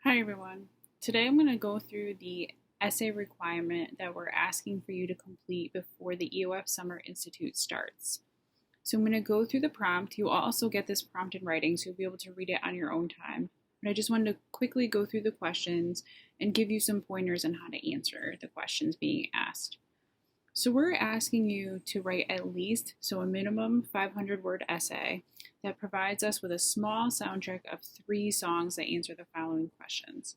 Hi everyone. Today I'm going to go through the essay requirement that we're asking for you to complete before the EOF Summer Institute starts. So I'm going to go through the prompt. You'll also get this prompt in writing, so you'll be able to read it on your own time. But I just wanted to quickly go through the questions and give you some pointers on how to answer the questions being asked. So we're asking you to write at least, a minimum 500-word essay that provides us with a small soundtrack of 3 songs that answer the following questions.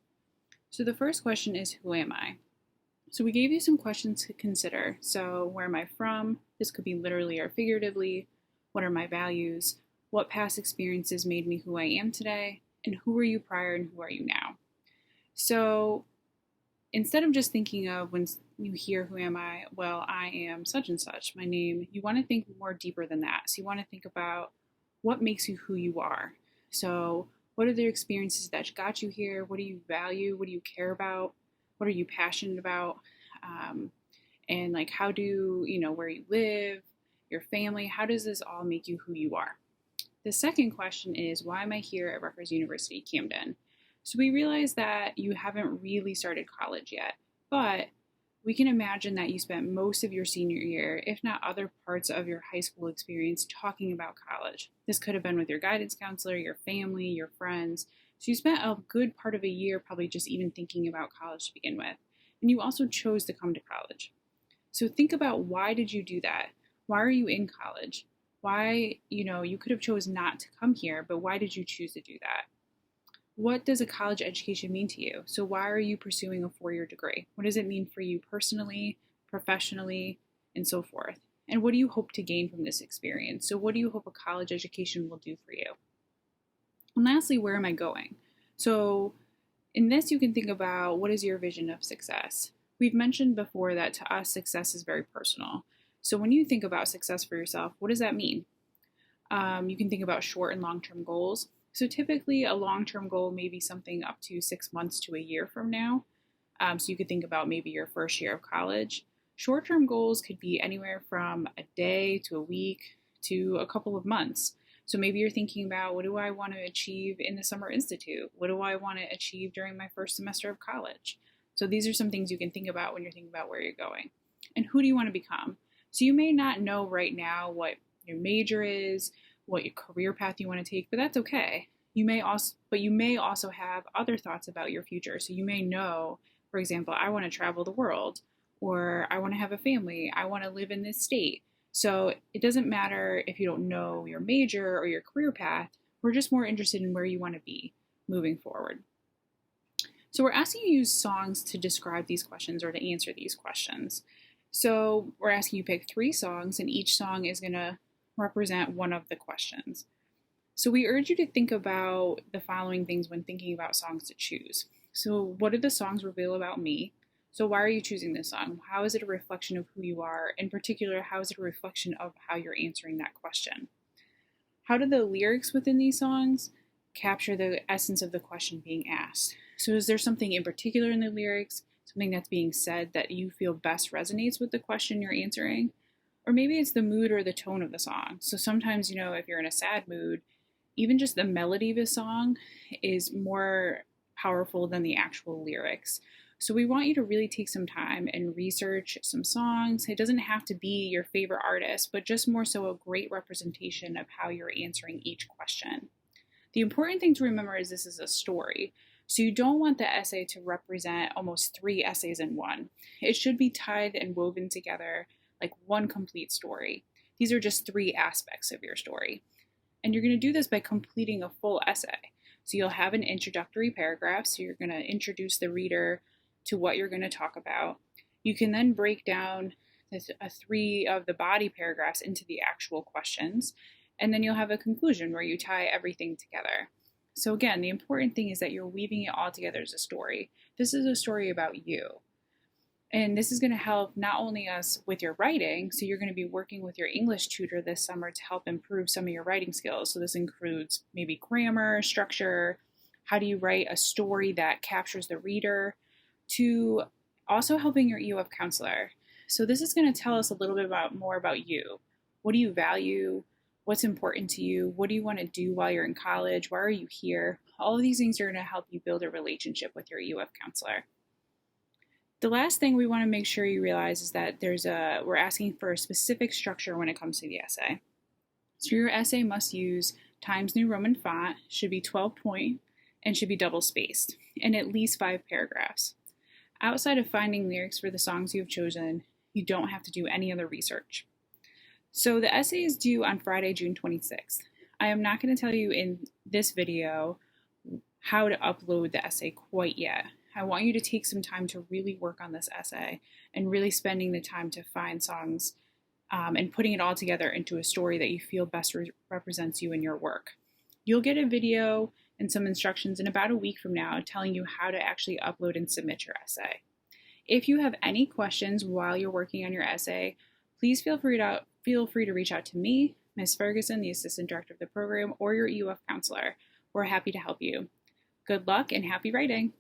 So the first question is, who am I? So we gave you some questions to consider. So where am I from? This could be literally or figuratively. What are my values? What past experiences made me who I am today? And who were you prior and who are you now? So instead of just thinking of when you hear who am I, well, I am such and such, my name, you want to think more deeper than that. So you want to think about what makes you who you are. So what are the experiences that got you here? What do you value? What do you care about? What are you passionate about? And like, how do, where you live, your family, how does this all make you who you are? The second question is, why am I here at Rutgers University, Camden? So we realize that you haven't really started college yet, but we can imagine that you spent most of your senior year, if not other parts of your high school experience, talking about college. This could have been with your guidance counselor, your family, your friends. So you spent a good part of a year probably just even thinking about college to begin with. And you also chose to come to college. So think about, why did you do that? Why are you in college? Why, you could have chose not to come here, but why did you choose to do that? What does a college education mean to you? So why are you pursuing a 4-year degree? What does it mean for you personally, professionally, and so forth? And what do you hope to gain from this experience? So what do you hope a college education will do for you? And lastly, where am I going? So in this, you can think about, what is your vision of success? We've mentioned before that to us, success is very personal. So when you think about success for yourself, what does that mean? You can think about short and long-term goals. So typically a long-term goal may be something up to 6 months to a year from now. So you could think about maybe your first year of college. Short-term goals could be anywhere from a day to a week to a couple of months. So maybe you're thinking about, what do I want to achieve in the Summer Institute? What do I want to achieve during my first semester of college? So these are some things you can think about when you're thinking about where you're going. And who do you want to become? So you may not know right now what your major is, what your career path you want to take, but that's okay. You may also have other thoughts about your future. So you may know, for example, I want to travel the world, or I want to have a family, I want to live in this state. So it doesn't matter if you don't know your major or your career path. We're just more interested in where you want to be moving forward. So we're asking you to use songs to describe these questions or to answer these questions. So we're asking you to pick 3 songs, and each song is going to represent one of the questions. So we urge you to think about the following things when thinking about songs to choose. So what do the songs reveal about me? So why are you choosing this song? How is it a reflection of who you are? In particular, how is it a reflection of how you're answering that question? How do the lyrics within these songs capture the essence of the question being asked? So is there something in particular in the lyrics, something that's being said that you feel best resonates with the question you're answering? Or maybe it's the mood or the tone of the song. So sometimes, if you're in a sad mood, even just the melody of a song is more powerful than the actual lyrics. So we want you to really take some time and research some songs. It doesn't have to be your favorite artist, but just more so a great representation of how you're answering each question. The important thing to remember is this is a story. So you don't want the essay to represent almost 3 essays in one. It should be tied and woven together like one complete story. These are just 3 aspects of your story. And you're going to do this by completing a full essay. So you'll have an introductory paragraph, so you're going to introduce the reader to what you're going to talk about. You can then break down 3 of the body paragraphs into the actual questions, and then you'll have a conclusion where you tie everything together. So again, the important thing is that you're weaving it all together as a story. This is a story about you. And this is going to help not only us with your writing, so you're going to be working with your English tutor this summer to help improve some of your writing skills. So this includes maybe grammar, structure, how do you write a story that captures the reader, to also helping your EOF counselor. So this is going to tell us a little bit more about you. What do you value? what's important to you, what do you want to do while you're in college, why are you here. All of these things are going to help you build a relationship with your EOF counselor. The last thing we want to make sure you realize is that we're asking for a specific structure when it comes to the essay. So your essay must use Times New Roman font, should be 12 point, and should be double spaced, and at least 5 paragraphs. Outside of finding lyrics for the songs you have chosen, you don't have to do any other research. So the essay is due on Friday, June 26th. I am not going to tell you in this video how to upload the essay quite yet. I want you to take some time to really work on this essay and really spending the time to find songs and putting it all together into a story that you feel best represents you and your work. You'll get a video and some instructions in about a week from now telling you how to actually upload and submit your essay. If you have any questions while you're working on your essay, please feel free to reach out to me, Ms. Ferguson, the Assistant Director of the program, or your EOF counselor. We're happy to help you. Good luck and happy writing!